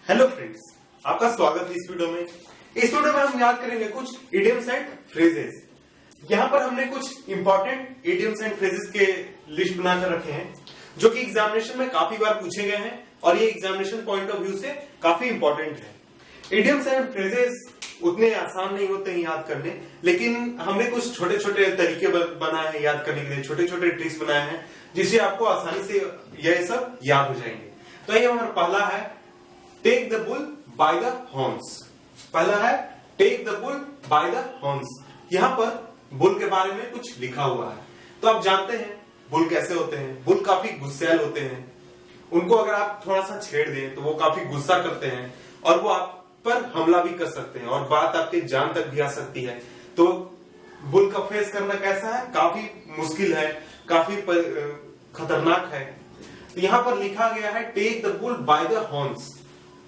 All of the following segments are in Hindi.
हेलो फ्रेंड्स, आपका स्वागत है इस वीडियो में। इस वीडियो में हम याद करेंगे कुछ इडियम्स एंड फ्रेजेस। यहाँ पर हमने कुछ इंपॉर्टेंट इडियम्स एंड फ्रेजेस के लिस्ट बनाकर रखे हैं जो कि एग्जामिनेशन में काफी बार पूछे गए हैं और ये एग्जामिनेशन पॉइंट ऑफ व्यू से काफी इंपॉर्टेंट है। इडियम्स एंड फ्रेजेस उतने आसान नहीं होते हैं याद करने, लेकिन हमने कुछ छोटे छोटे तरीके बनाए हैं याद करने के लिए, छोटे छोटे ट्रिक्स बनाए हैं जिससे आपको आसानी से यह सब याद हो जाएंगे। तो ये हमारा पहला है take the bull by the horns. पहला है take the bull by the horns. यहाँ पर बुल के बारे में कुछ लिखा हुआ है। तो आप जानते हैं बुल कैसे होते हैं। बुल काफी गुस्सैल होते हैं। उनको अगर आप थोड़ा सा छेड़ दें तो वो काफी गुस्सा करते हैं और वो आप पर हमला भी कर सकते हैं और बात आपके जान तक भी आ सकती है। तो बुल का फेस करना कैसा है? काफी मुश्किल है, काफी खतरनाक है। तो यहाँ पर लिखा गया है take the bull by the horns.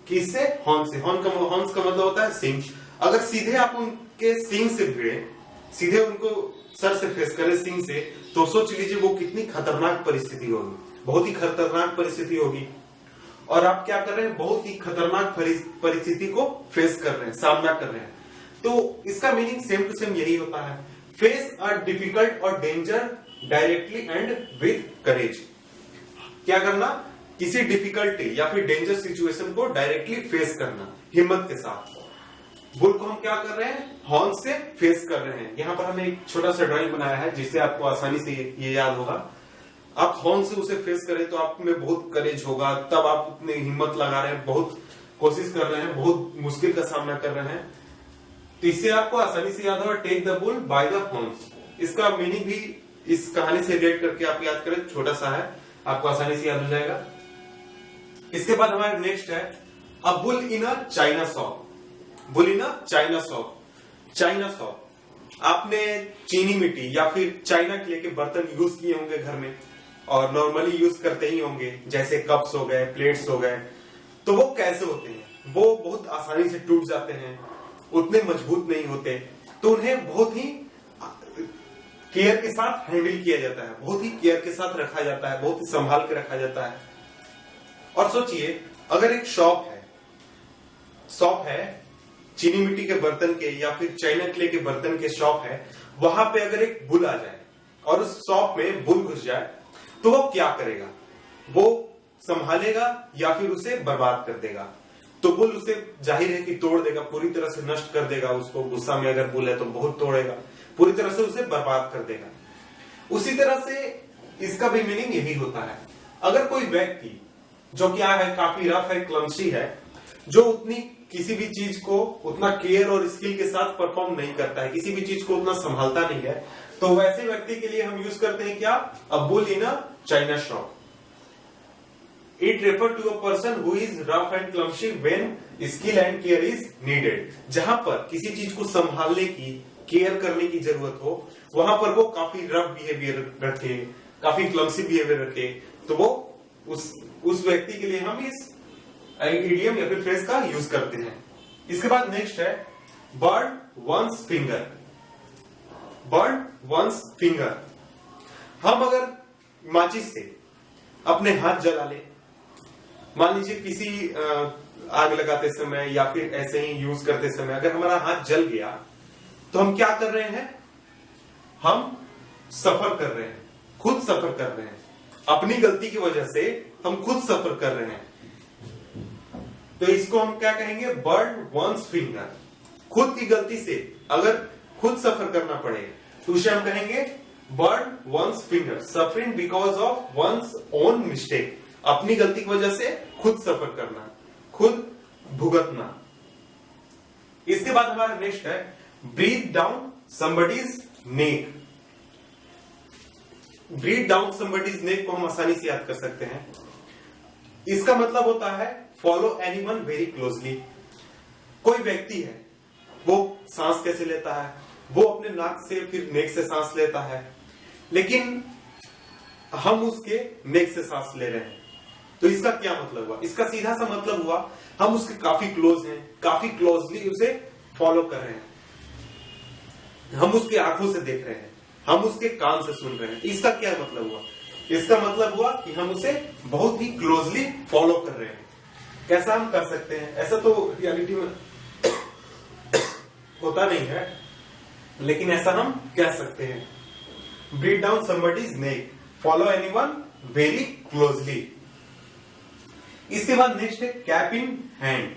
किससे? हॉर्न से। हॉर्न्स का मतलब होता है सींग। अगर सीधे आप उनके सींग से भिड़े, सीधे उनको सर से फेस करें सींग से, तो सोच लीजिए वो कितनी खतरनाक परिस्थिति होगी। बहुत ही खतरनाक परिस्थिति होगी और आप क्या कर रहे हैं? बहुत ही खतरनाक परिस्थिति को फेस कर रहे हैं, सामना कर रहे हैं। तो इसका मीनिंग सेम टू सेम यही होता है, फेस अ डिफिकल्ट और danger directly and with courage. क्या करना? किसी डिफिकल्टी या फिर डेंजर सिचुएशन को डायरेक्टली फेस करना, हिम्मत के साथ। बुल को हम क्या कर रहे हैं? हॉर्न से फेस कर रहे हैं। यहाँ पर हमने एक छोटा सा ड्राइंग बनाया है जिससे आपको आसानी से ये याद होगा। आप हॉर्न से उसे फेस करें तो आप में बहुत करेज होगा, तब आप उतनी हिम्मत लगा रहे हैं, बहुत कोशिश कर रहे हैं, बहुत मुश्किल का सामना कर रहे हैं। तो इससे आपको आसानी से याद होगा take the bull by the horns. इसका मीनिंग भी इस कहानी से रिलेट करके आप याद करें, छोटा सा है, आपको आसानी से याद हो जाएगा। इसके बाद हमारा नेक्स्ट है अ bull in a china shop. Bull in a china shop. China shop, आपने चीनी मिट्टी या फिर चाइना क्ले के बर्तन यूज किए होंगे घर में और नॉर्मली यूज करते ही होंगे, जैसे कप्स हो गए, प्लेट्स हो गए। तो वो कैसे होते हैं? वो बहुत आसानी से टूट जाते हैं, उतने मजबूत नहीं होते। तो उन्हें बहुत ही केयर के साथ हैंडल किया जाता है, बहुत ही केयर के साथ रखा जाता है, बहुत ही संभाल के रखा जाता है। और सोचिए अगर एक शॉप है चीनी मिट्टी के बर्तन के या फिर चाइना क्ले के बर्तन के शॉप है, वहां पे अगर एक बुल आ जाए और उस शॉप में बुल घुस जाए तो वो क्या करेगा? वो संभालेगा या फिर उसे बर्बाद कर देगा? तो बुल उसे जाहिर है कि तोड़ देगा, पूरी तरह से नष्ट कर देगा उसको। गुस्सा में अगर बुल है तो बहुत तोड़ेगा, पूरी तरह से उसे बर्बाद कर देगा। उसी तरह से इसका भी मीनिंग यही होता है। अगर कोई व्यक्ति जो क्या है, काफी रफ है, क्लमसी है, जो उतनी किसी भी चीज को उतना केयर और स्किल के साथ परफॉर्म नहीं करता है, किसी भी चीज को उतना संभालता नहीं है, तो वैसे व्यक्ति के लिए हम यूज करते हैं क्या? A bull in a china shop. It refer to a person who is rough and clumsy when skill and care is needed. जहां पर किसी चीज को संभालने की, केयर करने की जरूरत हो, वहां पर वो काफी रफ बिहेवियर रखे, काफी क्लमसी बिहेवियर रखे, तो वो उस व्यक्ति के लिए हम इस इडियम या फिर फ्रेज का यूज करते हैं। इसके बाद नेक्स्ट है burn one's finger. Burn one's finger. हम अगर माचिस से अपने हाथ जला ले, मान लीजिए किसी आग लगाते समय या फिर ऐसे ही यूज करते समय अगर हमारा हाथ जल गया तो हम क्या कर रहे हैं? हम सफर कर रहे हैं, खुद सफर कर रहे हैं। अपनी गलती की वजह से हम खुद सफर कर रहे हैं। तो इसको हम क्या कहेंगे? Burn one's finger. खुद की गलती से अगर खुद सफर करना पड़े तो उसे हम कहेंगे burn one's finger. Suffering because of one's own mistake. अपनी गलती की वजह से खुद सफर करना, खुद भुगतना। इसके बाद हमारा नेक्स्ट है ब्रीथ डाउन समबडीज नेक। ब्रीथ डाउन समबडीज नेक को हम आसानी से याद कर सकते हैं। इसका मतलब होता है फॉलो एनीवन वेरी क्लोजली। कोई व्यक्ति है, वो सांस कैसे लेता है? वो अपने नाक से फिर नेक से सांस लेता है, लेकिन हम उसके नेक से सांस ले रहे हैं। तो इसका क्या मतलब हुआ? इसका सीधा सा मतलब हुआ हम उसके काफी क्लोज हैं, काफी क्लोजली उसे फॉलो कर रहे हैं, हम उसके आंखों से देख रहे हैं, हम उसके कान से सुन रहे हैं। इसका क्या मतलब हुआ? इसका मतलब हुआ कि हम उसे बहुत ही क्लोजली फॉलो कर रहे हैं। कैसा हम कर सकते हैं? ऐसा तो रियलिटी में होता नहीं है, लेकिन ऐसा हम कह सकते हैं। Breathe down somebody's neck, follow anyone very closely. इसके बाद नेक्स्ट है cap in hand,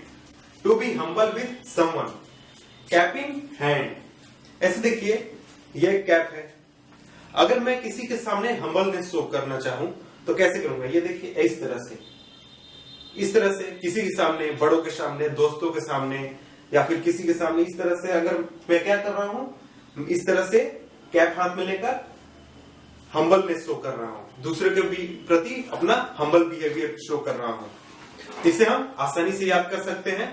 to be humble with someone. Cap in hand, ऐसे देखिए ये कैप है, अगर मैं किसी के सामने हम्बलनेस शो करना चाहूं तो कैसे करूंगा? ये देखिए इस तरह से किसी के सामने, बड़ों के सामने, दोस्तों के सामने, या फिर किसी के सामने इस तरह से अगर मैं क्या कर रहा हूं, इस तरह से कैप हाथ में लेकर हम्बलनेस शो कर रहा हूं, दूसरे के भी प्रति अपना हम्बल बिहेवियर शो कर रहा हूं। इसे हम आसानी से याद कर सकते हैं।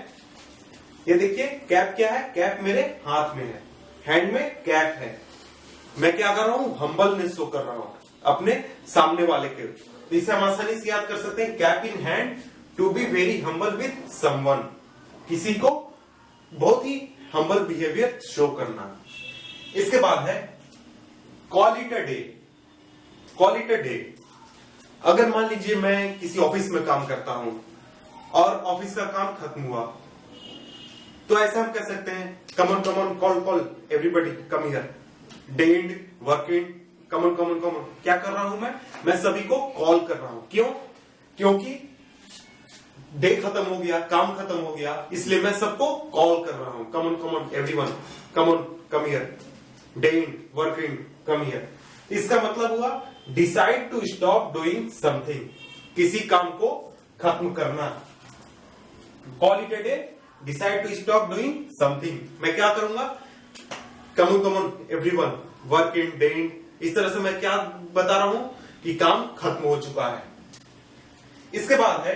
ये देखिए कैप क्या है? कैप मेरे हाथ में है, हैंड में कैप है, मैं क्या कर रहा हूं? हम्बलनेस शो कर रहा हूं अपने सामने वाले के। इसे हम आसानी से याद कर सकते हैं, cap in hand, to be very humble with someone, किसी को बहुत ही हम्बल बिहेवियर शो करना। इसके बाद है call it a day. Call it a day, अगर मान लीजिए मैं किसी ऑफिस में काम करता हूं और ऑफिस का काम खत्म हुआ, तो ऐसा हम कह सकते हैं, come on call everybody come here, day end work end, come on. क्या कर रहा हूं मैं सभी को कॉल कर रहा हूं। क्यों? क्योंकि डे खत्म हो गया, काम खत्म हो गया, इसलिए मैं सबको कॉल कर रहा हूं, come on everyone, come here, day end work end, come here. इसका मतलब हुआ decide to stop doing something, किसी काम को खत्म करना। Call it a day, decide to stop doing something, मैं क्या करूंगा? Come on everyone, work end, day end, इस तरह से मैं क्या बता रहा हूं कि काम खत्म हो चुका है। इसके बाद है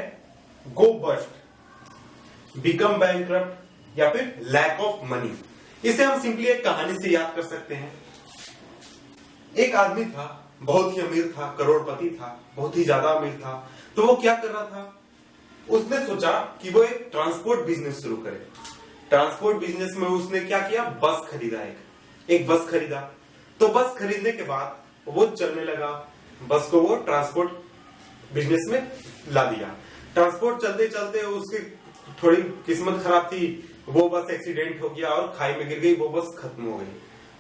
गो बस्ट, बिकम बैंकरप्ट, या फिर लैक ऑफ मनी। इसे हम सिंपली एक कहानी से याद कर सकते हैं। एक आदमी था, बहुत ही अमीर था, करोड़पति था, बहुत ही ज्यादा अमीर था। तो वो क्या कर रहा था? उसने सोचा कि वो एक ट्रांसपोर्ट बिजनेस शुरू करे। ट्रांसपोर्ट बिजनेस में उसने क्या किया? बस खरीदा, एक बस खरीदा। तो बस खरीदने के बाद वो चलने लगा, बस को वो ट्रांसपोर्ट बिजनेस में ला दिया। ट्रांसपोर्ट चलते चलते उसकी थोड़ी किस्मत खराब थी, वो बस एक्सीडेंट हो गया और खाई में गिर गई, वो बस खत्म हो गई।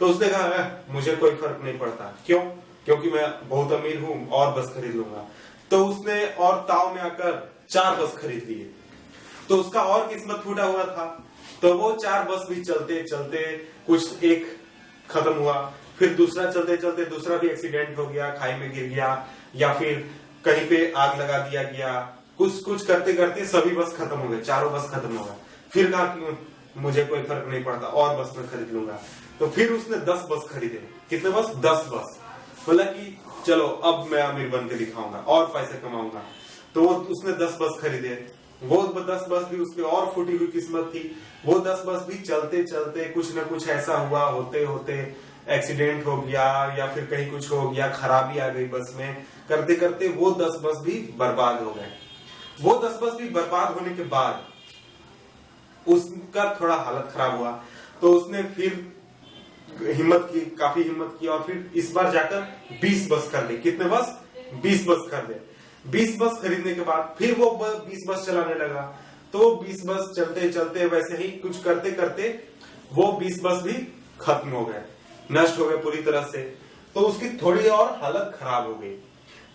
तो उसने कहा मुझे कोई फर्क नहीं पड़ता, क्यों? क्योंकि मैं बहुत अमीर हूं और बस खरीद लूंगा। तो उसने और ताव में आकर 4 बस खरीद लिए। तो उसका और किस्मत फूटा हुआ था, तो वो 4 बस भी चलते चलते कुछ एक खत्म हुआ, फिर दूसरा चलते चलते दूसरा भी एक्सीडेंट हो गया, खाई में गिर गया, या फिर कहीं पे आग लगा दिया गया। कुछ करते करते सभी बस खत्म हो गए, 4 बस खत्म हो गए। फिर कहा कि मुझे कोई फर्क नहीं पड़ता, और बस में खरीद लूंगा। तो फिर उसने 10 बस खरीदे। कितने बस? 10 बस। बोला कि चलो अब मैं अमीर बन के दिखाऊंगा और पैसे कमाऊंगा। तो वो उसने 10 बस खरीदे। वो 10 बस भी उसकी और फूटी हुई किस्मत थी। वो 10 बस भी चलते चलते कुछ न कुछ ऐसा हुआ, होते होते एक्सीडेंट हो गया, या फिर कहीं कुछ हो गया, खराबी आ गई बस में, करते करते वो 10 बस भी बर्बाद हो गए। वो 10 बस भी बर्बाद होने के बाद उसका थोड़ा हालत खराब हुआ। तो उसने फिर काफी हिम्मत की और फिर इस बार जाकर 20 बस खरीदे। कितने बस? 20 बस खरीदे। 20 बस खरीदने के बाद फिर वो 20 बस चलाने लगा। तो 20 बस चलते चलते वैसे ही कुछ करते करते वो 20 बस भी खत्म हो गए, नष्ट हो गए पूरी तरह से। तो उसकी थोड़ी और हालत खराब हो गई।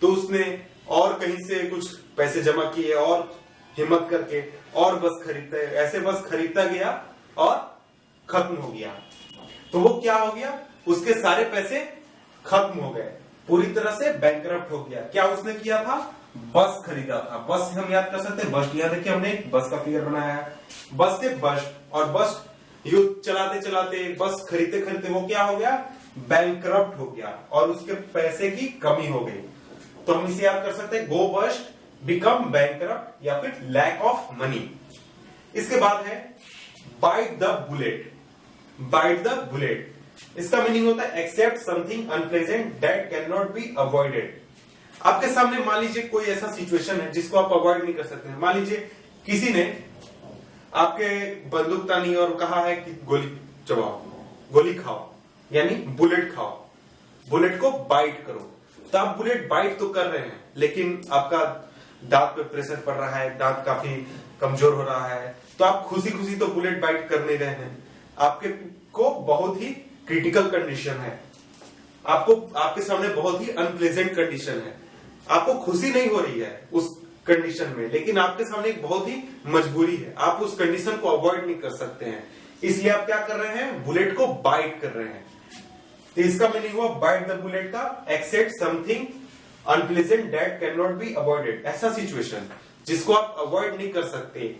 तो उसने और कहीं से कुछ पैसे जमा किए और हिम्मत करके और बस खरीदते, ऐसे बस खरीदता गया और खत्म हो गया। तो वो क्या हो गया? उसके सारे पैसे खत्म हो गए, पूरी तरह से बैंकरप्ट हो गया। क्या उसने किया था? बस खरीदा था। बस हम याद कर सकते हैं, बस। यहां देखिए हमने बस का फिगर बनाया है, बस से बस, और बस चलाते चलाते, बस खरीदते खरीदते वो क्या हो गया? बैंकरप्ट हो गया और उसके पैसे की कमी हो गई। तो हम इसे याद कर सकते हैं, गो बस्ट, बिकम बैंकरप्ट, या फिर लैक ऑफ मनी। इसके बाद है bite the bullet. Bite the bullet, इसका मीनिंग होता है accept something unpleasant that can not be avoided. आपके सामने मान लीजिए कोई ऐसा सिचुएशन है जिसको आप अवॉइड नहीं कर सकते। मान लीजिए किसी ने आपके बंदूक तानी और कहा है कि गोली चबाओ, गोली खाओ, यानी बुलेट खाओ, बुलेट को बाइट करो। तो आप बुलेट बाइट तो कर रहे हैं, लेकिन आपका दांत पे प्रेशर पड़ रहा है, दांत काफी कमजोर हो रहा है, तो आप खुशी खुशी तो बुलेट बाइट कर नहीं रहे हैं, आपके को बहुत ही क्रिटिकल कंडीशन है, आपको आपके सामने बहुत ही अनप्लेजेंट कंडीशन है, आपको खुशी नहीं हो रही है उस कंडीशन में, लेकिन आपके सामने एक बहुत ही मजबूरी है, आप उस कंडीशन को अवॉइड नहीं कर सकते हैं, इसलिए आप क्या कर रहे हैं, बुलेट को बाइट कर रहे हैं। तो इसका मीनिंग हुआ बाइट द बुलेट का accept something unpleasant that can not be avoided. ऐसा सिचुएशन जिसको आप अवॉइड नहीं कर सकते,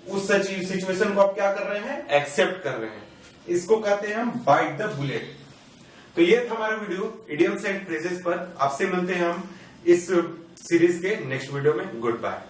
उस सिचुएशन को आप क्या कर रहे हैं, एक्सेप्ट कर रहे हैं, इसको कहते हैं हम बाइट द बुलेट। तो ये था हमारा वीडियो इडियम्स एंड फ्रेजेस पर। आपसे मिलते हैं हम इस सीरीज के नेक्स्ट वीडियो में। Good bye.